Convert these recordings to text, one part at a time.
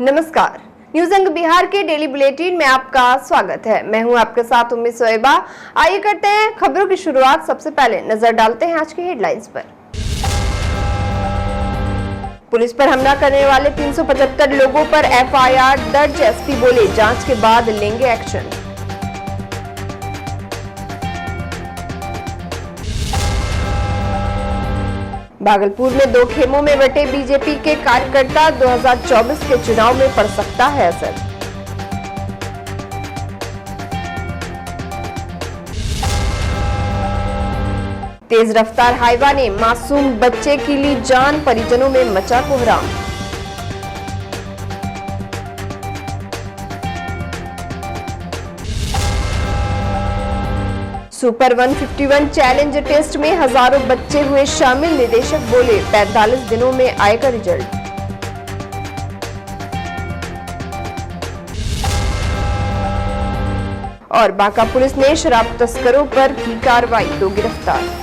नमस्कार, न्यूज अंग बिहार के डेली बुलेटिन में आपका स्वागत है। मैं हूं आपके साथ उम्मीद सोएबा। आइए करते हैं खबरों की शुरुआत। सबसे पहले नजर डालते हैं आज की हेडलाइंस पर। पुलिस पर हमला करने वाले 375 लोगों पर एफआईआर दर्ज। एसपी बोले जांच के बाद लेंगे एक्शन। भागलपुर में 2 खेमों में बटे बीजेपी के कार्यकर्ता। 2024 के चुनाव में पड़ सकता है असर। तेज रफ्तार हाईवा ने मासूम बच्चे की ली जान। परिजनों में मचा कोहराम। सुपर 151 चैलेंज टेस्ट में हजारों बच्चे हुए शामिल। निदेशक बोले 45 दिनों में आएगा रिजल्ट। और बांका पुलिस ने शराब तस्करों पर की कार्रवाई, 2 गिरफ्तार।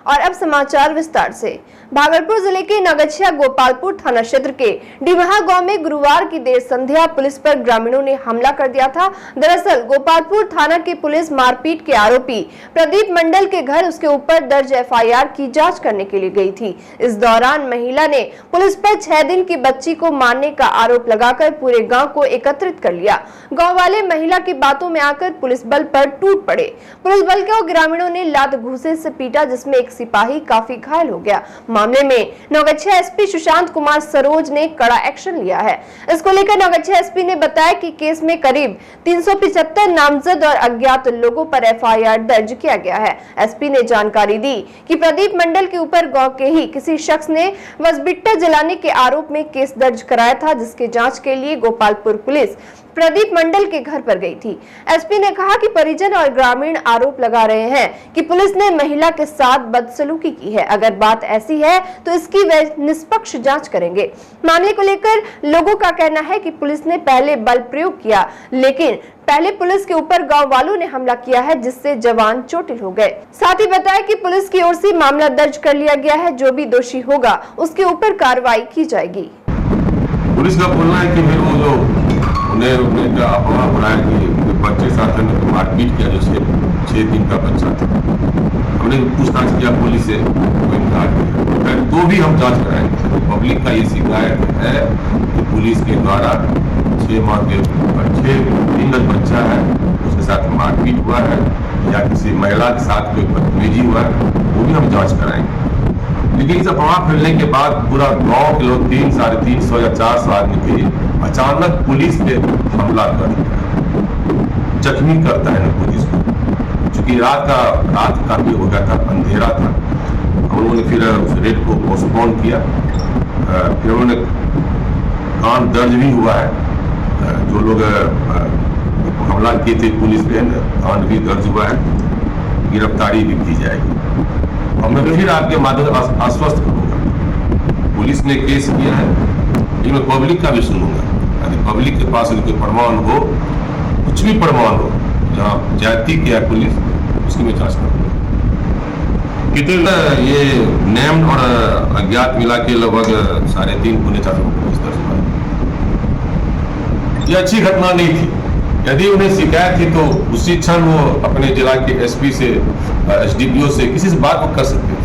और अब समाचार विस्तार से। भागलपुर जिले के नगछिया गोपालपुर थाना क्षेत्र के डिमहा गांव में गुरुवार की देर संध्या पुलिस पर ग्रामीणों ने हमला कर दिया था। दरअसल गोपालपुर थाना की पुलिस मारपीट के आरोपी प्रदीप मंडल के घर उसके ऊपर दर्ज एफआईआर की जांच करने के लिए गई थी। इस दौरान महिला ने पुलिस पर 6 दिन की बच्ची को मारने का आरोप लगाकर पूरे गाँव को एकत्रित कर लिया। गाँव वाले महिला की बातों में आकर पुलिस बल पर टूट पड़े। पुलिस बल को ग्रामीणों ने लात घूंसे से पीटा, जिसमें एक सिपाही काफी घायल हो गया। मामले में नौगछिया एसपी सुशांत कुमार सरोज ने कड़ा एक्शन लिया है। इसको लेकर नौगछिया एसपी ने बताया कि केस में करीब 375 नामजद और अज्ञात लोगों पर एफआईआर दर्ज किया गया है। एसपी ने जानकारी दी कि प्रदीप मंडल के ऊपर गांव के ही किसी शख्स ने वसबिट्टा जलाने के आरोप में केस दर्ज कराया था, जिसके जांच के लिए गोपालपुर पुलिस प्रदीप मंडल के घर पर गई थी। एसपी ने कहा कि परिजन और ग्रामीण आरोप लगा रहे हैं कि पुलिस ने महिला के साथ बदसलूकी की है। अगर बात ऐसी है तो इसकी वे निष्पक्ष जांच करेंगे। मामले को लेकर लोगों का कहना है कि पुलिस ने पहले बल प्रयोग किया, लेकिन पहले पुलिस के ऊपर गांव वालों ने हमला किया है, जिससे जवान चोटिल हो गए। साथ ही बताया कि पुलिस की ओर से मामला दर्ज कर लिया गया है। जो भी दोषी होगा उसके ऊपर कार्रवाई की जाएगी। पुलिस का बोलना है कि फिर वो जो उन्हें अफवाह बनाया कि बच्चे साथ में मारपीट किया, जो 6 दिन का बच्चा था। हमने पूछताछ किया पुलिस से, कोई इनकार किया। तो भी हम जांच कराएंगे। पब्लिक का ये शिकायत है कि पुलिस के द्वारा 6 माह के 6 दिन का बच्चा है, उसके साथ मारपीट हुआ है या किसी महिला के साथ कोई बदतमीजी हुआ है, वो भी हम जांच कराएंगे। लेकिन इस अफवाह फैलने के बाद पूरा गांव के लोग 300, 350 या 400 आदमी के अचानक पुलिस पे हमला कर जख्मी करता है पुलिस को। चूंकि रात काफी हो गया था, अंधेरा था, हम लोगों ने फिर उस रेड को पोस्टपोन किया। फिर उन्होंने कांड दर्ज भी हुआ है। जो लोग हमला किए थे पुलिस पे, कांड भी दर्ज हुआ है, गिरफ्तारी भी की जाएगी। और मैं फिर आपके माध्यम से आश्वस्त करूंगा, पुलिस ने केस किया है, लेकिन मैं पब्लिक का भी सुनूंगा। यदि पब्लिक के पास कोई प्रमाण हो, कुछ भी प्रमाण हो, जहाँ जाति किया पुलिस, उसकी मैं जांच करूंगा। कितने ये नेम्ड और अज्ञात मिला के लगभग 3.5 पौने 4 पुलिस दर्ज हुआ। ये अच्छी घटना नहीं थी। यदि उन्हें शिकायत थी तो उसी क्षण वो अपने जिला के एसपी से, एसडीपीओ से किसी से बात कर सकते थे।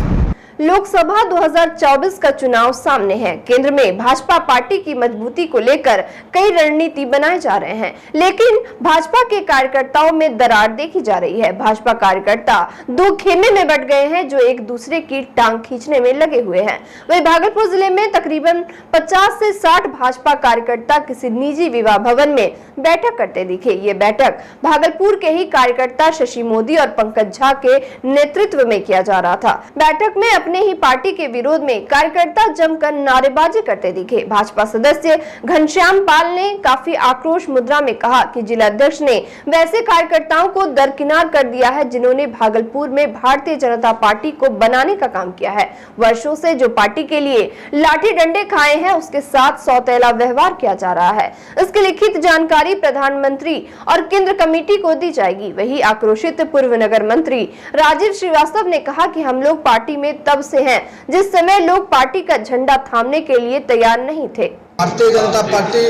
लोकसभा 2024 का चुनाव सामने है। केंद्र में भाजपा पार्टी की मजबूती को लेकर कई रणनीति बनाए जा रहे हैं, लेकिन भाजपा के कार्यकर्ताओं में दरार देखी जा रही है। भाजपा कार्यकर्ता 2 खेमे में बंट गए हैं, जो एक दूसरे की टांग खींचने में लगे हुए हैं। वहीं भागलपुर जिले में तकरीबन 50 से 60 भाजपा कार्यकर्ता किसी निजी विवाह भवन में बैठक करते दिखे। ये बैठक भागलपुर के ही कार्यकर्ता शशि मोदी और पंकज झा के नेतृत्व में किया जा रहा था। बैठक में अपने अपने ही पार्टी के विरोध में कार्यकर्ता जमकर नारेबाजी करते दिखे। भाजपा सदस्य घनश्याम पाल ने काफी आक्रोश मुद्रा में कहा कि जिलाध्यक्ष ने वैसे कार्यकर्ताओं को दरकिनार कर दिया है जिन्होंने भागलपुर में भारतीय जनता पार्टी को बनाने का काम किया है। वर्षों से जो पार्टी के लिए लाठी डंडे खाए हैं उसके साथ सौतेला व्यवहार किया जा रहा है। इसकी लिखित जानकारी प्रधानमंत्री और केंद्र कमेटी को दी जाएगी। वही आक्रोशित पूर्व नगर मंत्री राजीव श्रीवास्तव ने कहा कि हम लोग पार्टी में तब से हैं जिस समय लोग पार्टी का झंडा थामने के लिए तैयार नहीं थे। भारतीय जनता पार्टी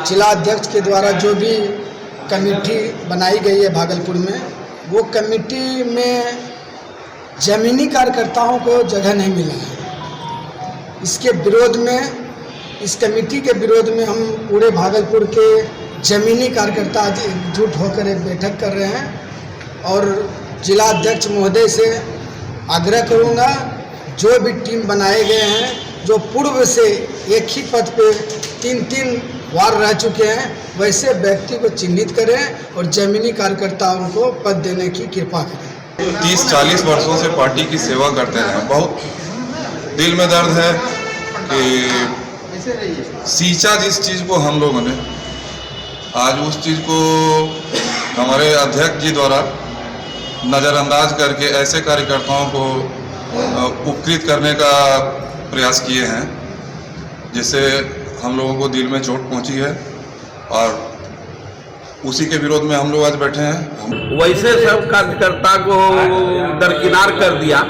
जिला अध्यक्ष के द्वारा जो भी कमेटी बनाई गई है भागलपुर में, वो कमेटी में जमीनी कार्यकर्ताओं को जगह नहीं मिला है। इसके विरोध में, इस कमेटी के विरोध में हम पूरे भागलपुर के जमीनी कार्यकर्ता आज एकजुट होकर एक बैठक कर रहे हैं और जिला अध्यक्ष महोदय से आग्रह करूंगा, जो भी टीम बनाए गए हैं, जो पूर्व से एक ही पद पे 3-3 बार रह चुके हैं, वैसे व्यक्ति को चिन्हित करें और जमीनी कार्यकर्ताओं को पद देने की कृपा करें। 30-40 वर्षों से पार्टी की सेवा करते हैं। बहुत दिल में दर्द है कि सींचा जिस चीज़ को हम लोगों ने, आज उस चीज़ को हमारे अध्यक्ष जी द्वारा नज़रअंदाज करके ऐसे कार्यकर्ताओं को उपकृत करने का प्रयास किए हैं जिससे हम लोगों को दिल में चोट पहुंची है और उसी के विरोध में हम लोग आज बैठे हैं। वैसे सब कार्यकर्ता को दरकिनार कर दिया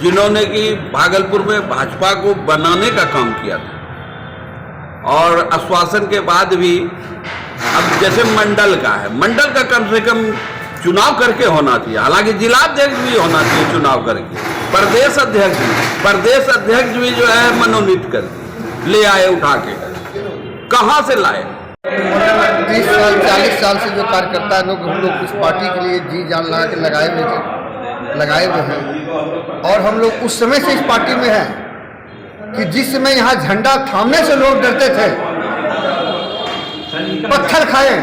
जिन्होंने कि भागलपुर में भाजपा को बनाने का काम किया था और आश्वासन के बाद भी अब जैसे मंडल का है, मंडल का कम से कम चुनाव करके होना चाहिए। हालांकि जिलाध्यक्ष भी होना चाहिए चुनाव करके, प्रदेश अध्यक्ष भी जो है मनोनीत करके ले आए, उठा के कहाँ से लाए। 30 साल 40 साल से जो कार्यकर्ता लोग हम लोग इस पार्टी के लिए जी जान लगा के लगाए हुए हैं और हम लोग उस समय से इस पार्टी में हैं कि जिस समय यहाँ झंडा थामने से लोग डरते थे, पत्थर खाए,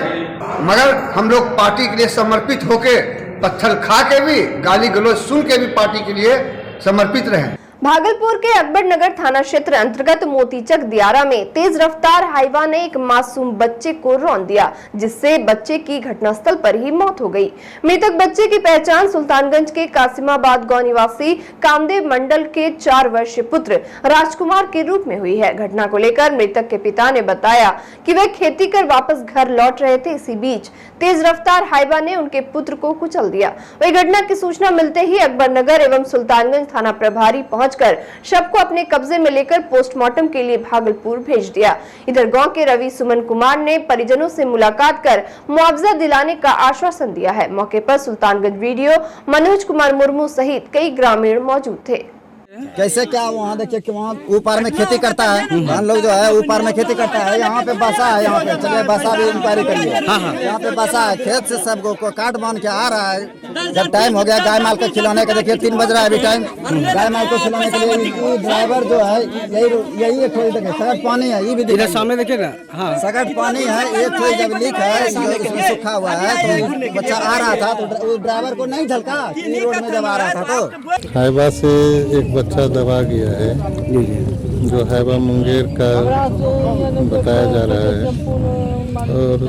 मगर हम लोग पार्टी के लिए समर्पित होके पत्थर खा के भी, गाली गलौज सुन के भी पार्टी के लिए समर्पित रहे। भागलपुर के अकबरनगर थाना क्षेत्र अंतर्गत मोतीचक दियारा में तेज रफ्तार हाईवा ने एक मासूम बच्चे को रौंद दिया, जिससे बच्चे की घटनास्थल पर ही मौत हो गई। मृतक बच्चे की पहचान सुल्तानगंज के कासिमाबाद गांव निवासी कामदेव मंडल के 4 वर्षीय पुत्र राजकुमार के रूप में हुई है। घटना को लेकर मृतक के पिता ने बताया कि वे खेती कर वापस घर लौट रहे थे। इसी बीच तेज रफ्तार हाईवा ने उनके पुत्र को कुचल दिया। वही घटना की सूचना मिलते ही अकबरनगर एवं सुल्तानगंज थाना प्रभारी पहुंचकर शव को अपने कब्जे में लेकर पोस्टमार्टम के लिए भागलपुर भेज दिया। इधर गांव के रवि सुमन कुमार ने परिजनों से मुलाकात कर मुआवजा दिलाने का आश्वासन दिया है। मौके पर सुल्तानगंज वीडियो मनोज कुमार मुर्मू सहित कई ग्रामीण मौजूद थे। कैसे क्या वहाँ देखिए कि वहाँ ऊपर में खेती करता है, हम लोग जो है ऊपर में खेती करता है, यहाँ पे बसा है, यहाँ पे चलिए बसा भी इंक्वायरी करिए। यहाँ पे बसा है, खेत से सब को काट बांध के आ रहा है। जब टाइम हो गया गाय माल को खिलाने का, देखिए 3 बज रहा है अभी टाइम, गाय माल को खिलाने के लिए ड्राइवर जो है यही एक थोड़ी देखिए सगट पानी है, ये भी देखिए सामने देखिए ना, हाँ सगट पानी है, एक थोड़ी जब लीक है इसमें सूखा हुआ है तो बच्चा आ रहा था तो ड्राइवर को नहीं झलका रोड में जब आ रहा था तो हाईवा से एक बच्चा दबा गया है जो हैवा मुंगेर का बताया जा रहा है और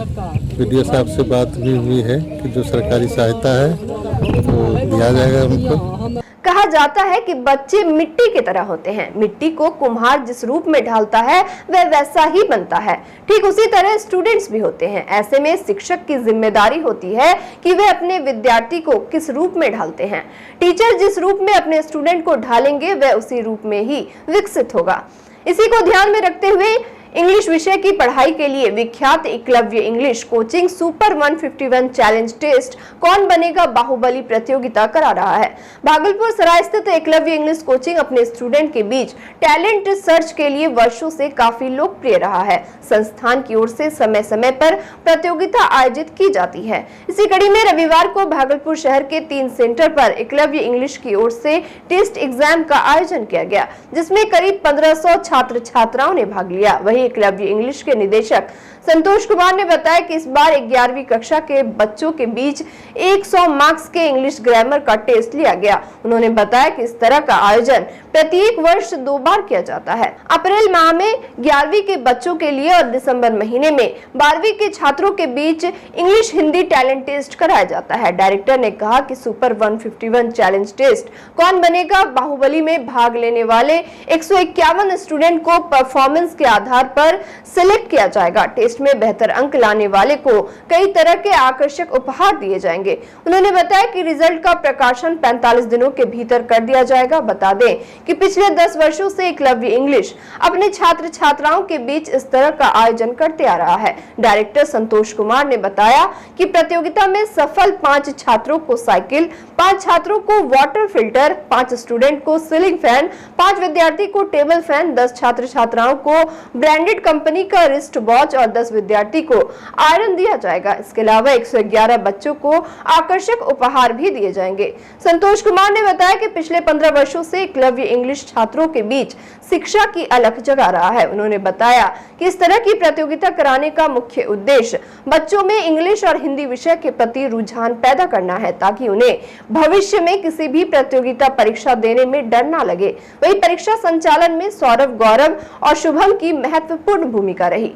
वीडियो साहब से बात भी हुई है कि जो सरकारी सहायता है तो दिया जाएगा उनको। कहा जाता है कि बच्चे मिट्टी की तरह होते हैं, मिट्टी को कुम्हार जिस रूप में ढालता है वह वैसा ही बनता है। ठीक उसी तरह स्टूडेंट्स भी होते हैं। ऐसे में शिक्षक की जिम्मेदारी होती है कि वे अपने विद्यार्थी को किस रूप में ढालते हैं। टीचर जिस रूप में अपने स्टूडेंट को ढालेंगे वह उसी रूप में ही विकसित होगा। इसी को ध्यान में रखते हुए इंग्लिश विषय की पढ़ाई के लिए विख्यात Eklavya English coaching super 151 challenge test कौन बनेगा बाहुबली प्रतियोगिता करा रहा है। भागलपुर सराय स्थित एकलव्य इंग्लिश कोचिंग अपने स्टूडेंट के बीच टैलेंट सर्च के लिए वर्षों से काफी लोकप्रिय रहा है। संस्थान की ओर से समय समय पर प्रतियोगिता आयोजित की जाती है। इसी कड़ी में रविवार को भागलपुर शहर के 3 सेंटर पर एकलव्य इंग्लिश की ओर से टेस्ट एग्जाम का आयोजन किया गया, जिसमें करीब 1500 छात्र छात्राओं ने भाग लिया। वही एकलव्य इंग्लिश के निदेशक संतोष कुमार ने बताया कि इस बार 11वीं कक्षा के बच्चों के बीच 100 मार्क्स के इंग्लिश ग्रामर का टेस्ट लिया गया। उन्होंने बताया कि इस तरह का आयोजन प्रत्येक वर्ष 2 बार किया जाता है। अप्रैल माह में 11वीं के बच्चों के लिए और दिसंबर महीने में 12वीं के छात्रों के बीच इंग्लिश हिंदी टैलेंट टेस्ट कराया जाता है। डायरेक्टर ने कहा कि सुपर 151 चैलेंज टेस्ट कौन बनेगा बाहुबली में भाग लेने वाले 151 स्टूडेंट को परफॉर्मेंस के आधार पर सिलेक्ट किया जाएगा। टेस्ट में बेहतर अंक लाने वाले को कई तरह के आकर्षक उपहार दिए जाएंगे। उन्होंने बताया कि रिजल्ट का प्रकाशन 45 दिनों के भीतर कर दिया जाएगा। बता दें कि पिछले 10 वर्षों से एकलव्य इंग्लिश अपने छात्र छात्राओं के बीच इस तरह का आयोजन करते आ रहा है। डायरेक्टर संतोष कुमार ने बताया कि प्रतियोगिता में सफल 5 छात्रों को साइकिल, 5 छात्रों को वाटर फिल्टर, 5 स्टूडेंट को सीलिंग फैन, 5 विद्यार्थी को टेबल फैन, 10 छात्र छात्राओं को ब्रांडेड कंपनी का रिस्ट वॉच और 10 विद्यार्थी को आयरन दिया जाएगा। इसके अलावा 111 बच्चों को आकर्षक उपहार भी दिए जाएंगे। संतोष कुमार ने बताया कि पिछले 15 वर्षों से एकलव्य इंग्लिश छात्रों के बीच शिक्षा की अलख जगा रहा है। उन्होंने बताया कि इस तरह की प्रतियोगिता कराने का मुख्य उद्देश्य बच्चों में इंग्लिश और हिंदी विषय के प्रति रुझान पैदा करना है, ताकि उन्हें भविष्य में किसी भी प्रतियोगिता परीक्षा देने में डर न लगे। वही परीक्षा संचालन में सौरभ, गौरव और शुभम की महत्वपूर्ण भूमिका रही।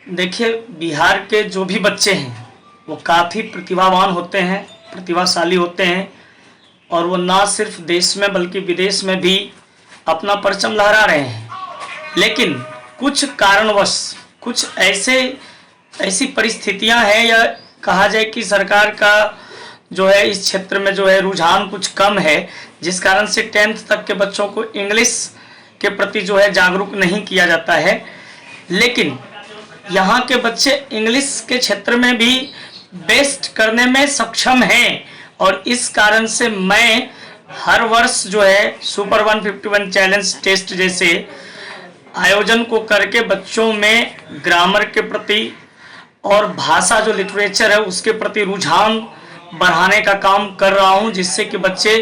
देखिए, बिहार के जो भी बच्चे हैं वो काफ़ी प्रतिभावान होते हैं, प्रतिभाशाली होते हैं, और वो ना सिर्फ देश में बल्कि विदेश में भी अपना परचम लहरा रहे हैं। लेकिन कुछ कारणवश कुछ ऐसी परिस्थितियां हैं, या कहा जाए कि सरकार का जो है इस क्षेत्र में जो है रुझान कुछ कम है, जिस कारण से 10th तक के बच्चों को इंग्लिश के प्रति जो है जागरूक नहीं किया जाता है। लेकिन यहाँ के बच्चे इंग्लिश के क्षेत्र में भी बेस्ट करने में सक्षम हैं, और इस कारण से मैं हर वर्ष जो है सुपर 151 चैलेंज टेस्ट जैसे आयोजन को करके बच्चों में ग्रामर के प्रति और भाषा जो लिटरेचर है उसके प्रति रुझान बढ़ाने का काम कर रहा हूं, जिससे कि बच्चे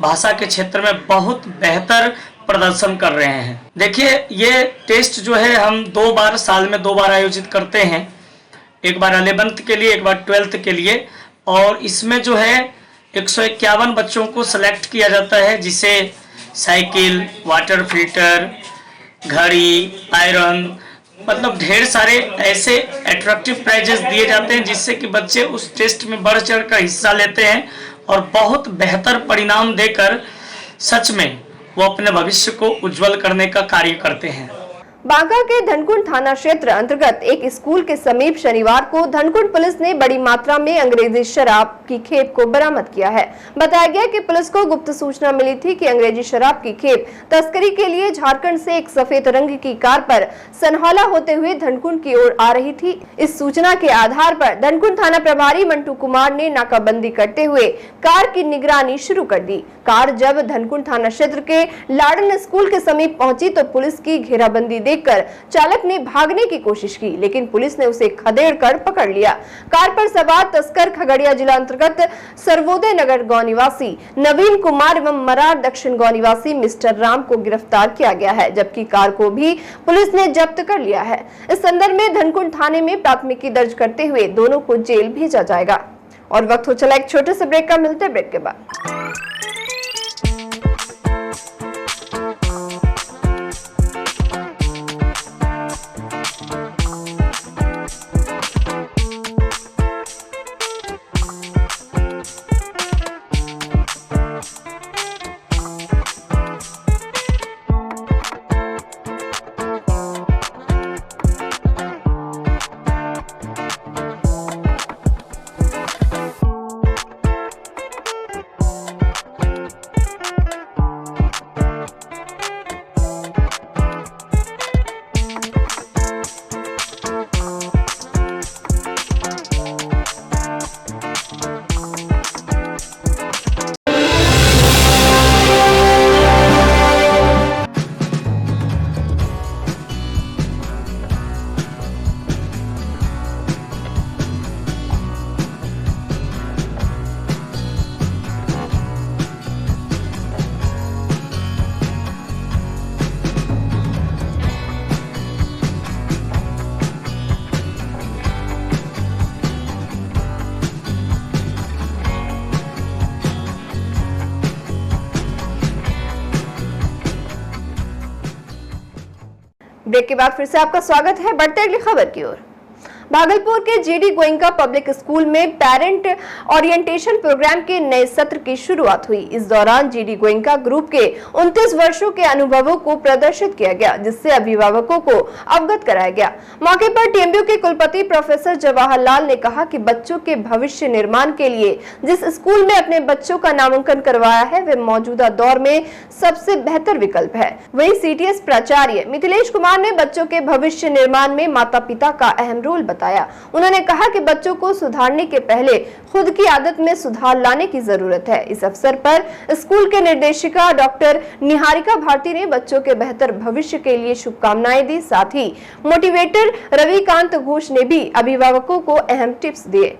भाषा के क्षेत्र में बहुत बेहतर प्रदर्शन कर रहे हैं। देखिए, ये टेस्ट जो है हम 2 बार साल में 2 बार आयोजित करते हैं, एक बार 11th के लिए, एक बार 12th के लिए, और इसमें जो है 151 बच्चों को सेलेक्ट किया जाता है, जिसे साइकिल, वाटर फिल्टर, घड़ी, आयरन, मतलब ढेर सारे ऐसे अट्रैक्टिव प्राइजेस दिए जाते हैं, जिससे कि बच्चे उस टेस्ट में बढ़ चढ़ कर हिस्सा लेते हैं और बहुत बेहतर परिणाम देकर सच में वो अपने भविष्य को उज्जवल करने का कार्य करते हैं। बांका के धनकुंड थाना क्षेत्र अंतर्गत एक स्कूल के समीप शनिवार को धनकुंड पुलिस ने बड़ी मात्रा में अंग्रेजी शराब की खेप को बरामद किया है। बताया गया कि पुलिस को गुप्त सूचना मिली थी कि अंग्रेजी शराब की खेप तस्करी के लिए झारखंड से एक सफेद रंग की कार पर सनहौला होते हुए धनकुंड की ओर आ रही थी। इस सूचना के आधार पर धनकुंड थाना प्रभारी मंटू कुमार ने नाकाबंदी करते हुए कार की निगरानी शुरू कर दी। कार जब धनकुंड थाना क्षेत्र के लाडन स्कूल के समीप पहुंची तो पुलिस की घेराबंदी देखकर चालक ने भागने की कोशिश की, लेकिन पुलिस ने उसे खदेड़कर पकड़ लिया। कार पर सवार तस्कर खगड़िया जिला अंतर्गत सर्वोदय नगर गांव निवासी नवीन कुमार एवं मरार दक्षिण गांव निवासी मिस्टर राम को गिरफ्तार किया गया है, जबकि कार को भी पुलिस ने जब्त कर लिया है। इस संदर्भ में धनकुंड थाने में प्राथमिकी दर्ज करते हुए दोनों को जेल भेजा जाएगा। और वक्त हो चला एक छोटे से ब्रेक का, मिलते ब्रेक के बाद। ब्रेक के बाद फिर से आपका स्वागत है। बढ़ते अगली खबर की ओर। भागलपुर के जीडी गोयनका पब्लिक स्कूल में पेरेंट ओरिएंटेशन प्रोग्राम के नए सत्र की शुरुआत हुई। इस दौरान जीडी गोयनका ग्रुप के 29 वर्षों के अनुभवों को प्रदर्शित किया गया, जिससे अभिभावकों को अवगत कराया गया। मौके पर टीएमयू के कुलपति प्रोफेसर जवाहरलाल ने कहा कि बच्चों के भविष्य निर्माण के लिए जिस स्कूल में अपने बच्चों का नामांकन करवाया है वे मौजूदा दौर में सबसे बेहतर विकल्प है। वहीं सीटीएस प्राचार्य मिथिलेश कुमार ने बच्चों के भविष्य निर्माण में माता पिता का अहम रोल बताया। उन्होंने कहा कि बच्चों को सुधारने के पहले खुद की आदत में सुधार लाने की जरूरत है। इस अवसर पर स्कूल के निर्देशिका डॉक्टर निहारिका भारती ने बच्चों के बेहतर भविष्य के लिए शुभकामनाएं दी। साथ ही मोटिवेटर रविकांत घोष ने भी अभिभावकों को अहम टिप्स दिए।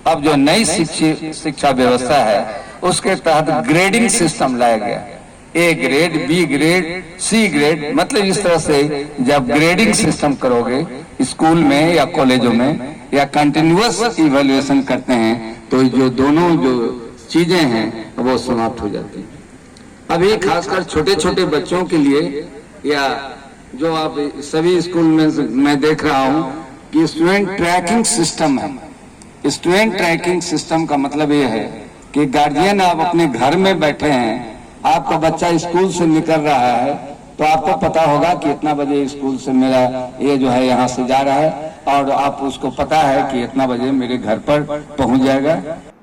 अब जो नई शिक्षा व्यवस्था है उसके तहत ग्रेडिंग सिस्टम लाया गया, A grade, B grade, C grade, मतलब इस तरह से जब ग्रेडिंग सिस्टम करोगे स्कूल में या कॉलेजों में या कंटिन्यूअस इवैल्यूएशन करते हैं तो जो दोनों जो चीजें हैं वो समाप्त हो जाती हैं। अभी खासकर छोटे छोटे बच्चों के लिए या जो आप सभी स्कूल में मैं देख रहा हूँ कि स्टूडेंट ट्रैकिंग सिस्टम है। स्टूडेंट ट्रैकिंग सिस्टम का मतलब ये है कि गार्जियन आप अपने घर में बैठे हैं, आपका बच्चा स्कूल से निकल रहा है तो आपको पता होगा कि इतना बजे स्कूल से मेरा ये जो है यहाँ से जा रहा है और आप उसको पता है कि इतना बजे मेरे घर पर पहुँच जाएगा।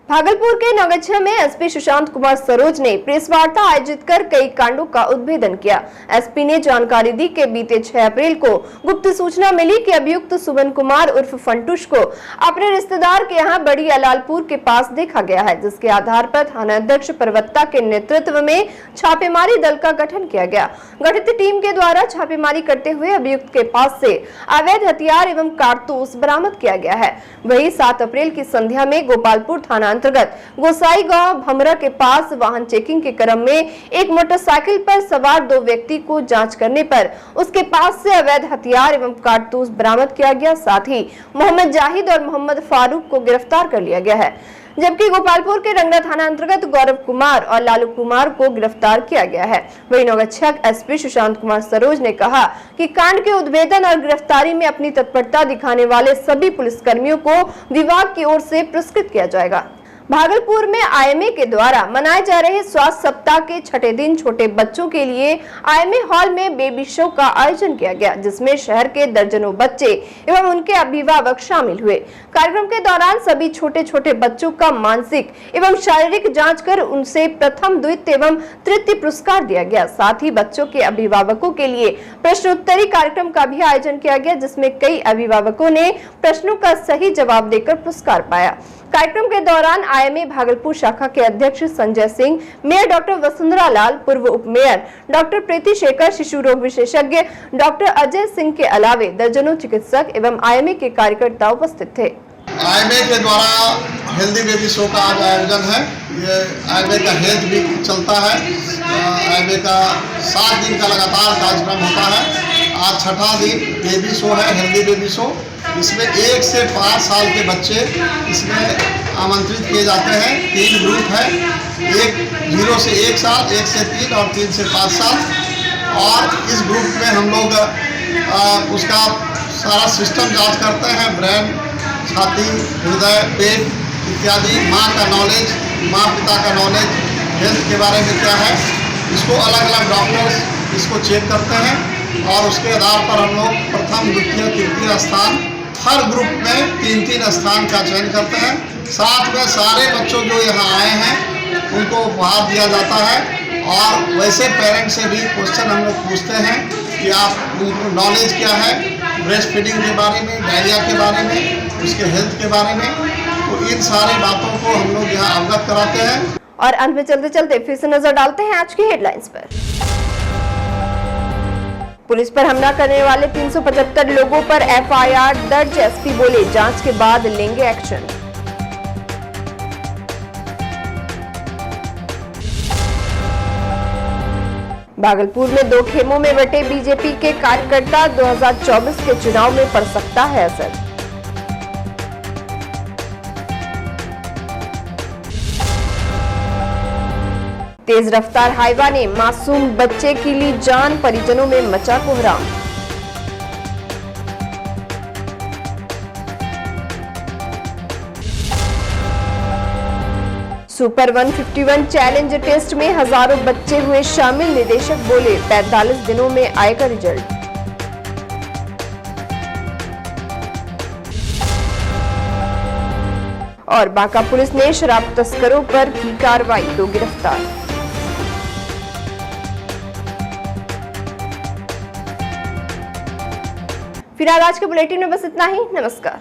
भागलपुर के नगच्छा में एसपी सुशांत कुमार सरोज ने प्रेस वार्ता आयोजित कर कई कांडों का उद्भेदन किया। एसपी ने जानकारी दी कि बीते 6 अप्रैल को गुप्त सूचना मिली कि अभियुक्त सुमन कुमार उर्फ फंटूश को अपने रिश्तेदार के यहां बड़ी अलालपुर के पास देखा गया है, जिसके आधार पर थाना अध्यक्ष परवत्ता के नेतृत्व में छापेमारी दल का गठन किया गया। गठित टीम के द्वारा छापेमारी करते हुए अभियुक्त के पास से अवैध हथियार एवं कारतूस बरामद किया गया है। वही 7 अप्रैल की संध्या में गोपालपुर थाना अंतर्गत गोसाई गांव भमरा के पास वाहन चेकिंग के क्रम में एक मोटरसाइकिल पर सवार 2 व्यक्ति को जांच करने पर उसके पास से अवैध हथियार एवं कारतूस बरामद किया गया। साथ ही मोहम्मद जाहिद और मोहम्मद फारूक को गिरफ्तार कर लिया गया है, जबकि गोपालपुर के रंगरा थाना अंतर्गत गौरव कुमार और लालू कुमार को गिरफ्तार किया गया है। वहीं नौगच्छा एसपी सुशांत कुमार सरोज ने कहा कि कांड के उद्भेदन और गिरफ्तारी में अपनी तत्परता दिखाने वाले सभी पुलिसकर्मियों को विभाग की ओर से पुरस्कृत किया जाएगा। भागलपुर में आईएमए के द्वारा मनाए जा रहे स्वास्थ्य सप्ताह के 6ठे दिन छोटे बच्चों के लिए आईएमए हॉल में बेबी शो का आयोजन किया गया, जिसमें शहर के दर्जनों बच्चे एवं उनके अभिभावक शामिल हुए। कार्यक्रम के दौरान सभी छोटे छोटे बच्चों का मानसिक एवं शारीरिक जांच कर उनसे प्रथम, द्वितीय एवं तृतीय पुरस्कार दिया गया। साथ ही बच्चों के अभिभावकों के लिए प्रश्नोत्तरी कार्यक्रम का भी आयोजन किया गया, जिसमें कई अभिभावकों ने प्रश्नों का सही जवाब देकर पुरस्कार पाया। कार्यक्रम के दौरान आईएमए भागलपुर शाखा के अध्यक्ष संजय सिंह, मेयर डॉक्टर वसुंधरा लाल, पूर्व उप मेयर डॉक्टर प्रीति शेखर, शिशु रोग विशेषज्ञ डॉक्टर अजय सिंह के अलावे दर्जनों चिकित्सक एवं आईएमए के कार्यकर्ता उपस्थित थे। आईएमए के द्वारा हेल्दी बेबी शो का आज आयोजन है। ये आईएमए का हेल्थ वीक चलता है। आईएमए का 7 दिन का लगातार कार्यक्रम होता है। आज 6ठा दिन बेबी शो है, हेल्दी बेबी शो। इसमें 1 से 5 साल के बच्चे इसमें आमंत्रित किए जाते हैं। 3 ग्रुप है, एक 0 से 1 साल, 1 से 3 और 3 से 5 साल। और इस ग्रुप में हम लोग उसका सारा सिस्टम जांच करते हैं, ब्रेन, छाती, हृदय, पेट इत्यादि, माँ का नॉलेज, माँ पिता का नॉलेज, हेल्थ के बारे में क्या है, इसको अलग अलग डॉक्टर्स इसको चेक करते हैं और उसके आधार पर हम लोग प्रथम, द्वितीय, तृतीय स्थान, हर ग्रुप में 3-3 स्थान का चयन करते हैं। साथ में सारे बच्चों जो यहाँ आए हैं उनको उपहार दिया जाता है और वैसे पेरेंट्स से भी क्वेश्चन हम लोग पूछते हैं कि आप उनको नॉलेज क्या है ब्रेस्ट फीडिंग के बारे में, डायरिया के बारे में, उसके हेल्थ के बारे में। तो इन सारी बातों को हम लोग यहाँ अवगत कराते हैं। और अंत में चलते चलते फिर से नजर डालते हैं आज की हेडलाइंस पर। पुलिस पर हमला करने वाले 375 लोगों पर एफआईआर दर्ज, एसपी बोले जांच के बाद लेंगे एक्शन। भागलपुर में 2 खेमों में बटे बीजेपी के कार्यकर्ता, 2024 के चुनाव में पड़ सकता है असर। तेज रफ्तार हाईवा ने मासूम बच्चे की ली जान, परिजनों में मचा कोहराम। सुपर 151 चैलेंज टेस्ट में हजारों बच्चे हुए शामिल, निदेशक बोले 45 दिनों में आएगा रिजल्ट। और बांका पुलिस ने शराब तस्करों पर की कार्रवाई, 2 गिरफ्तार। फिलहाल आज के बुलेटिन में बस इतना ही। नमस्कार।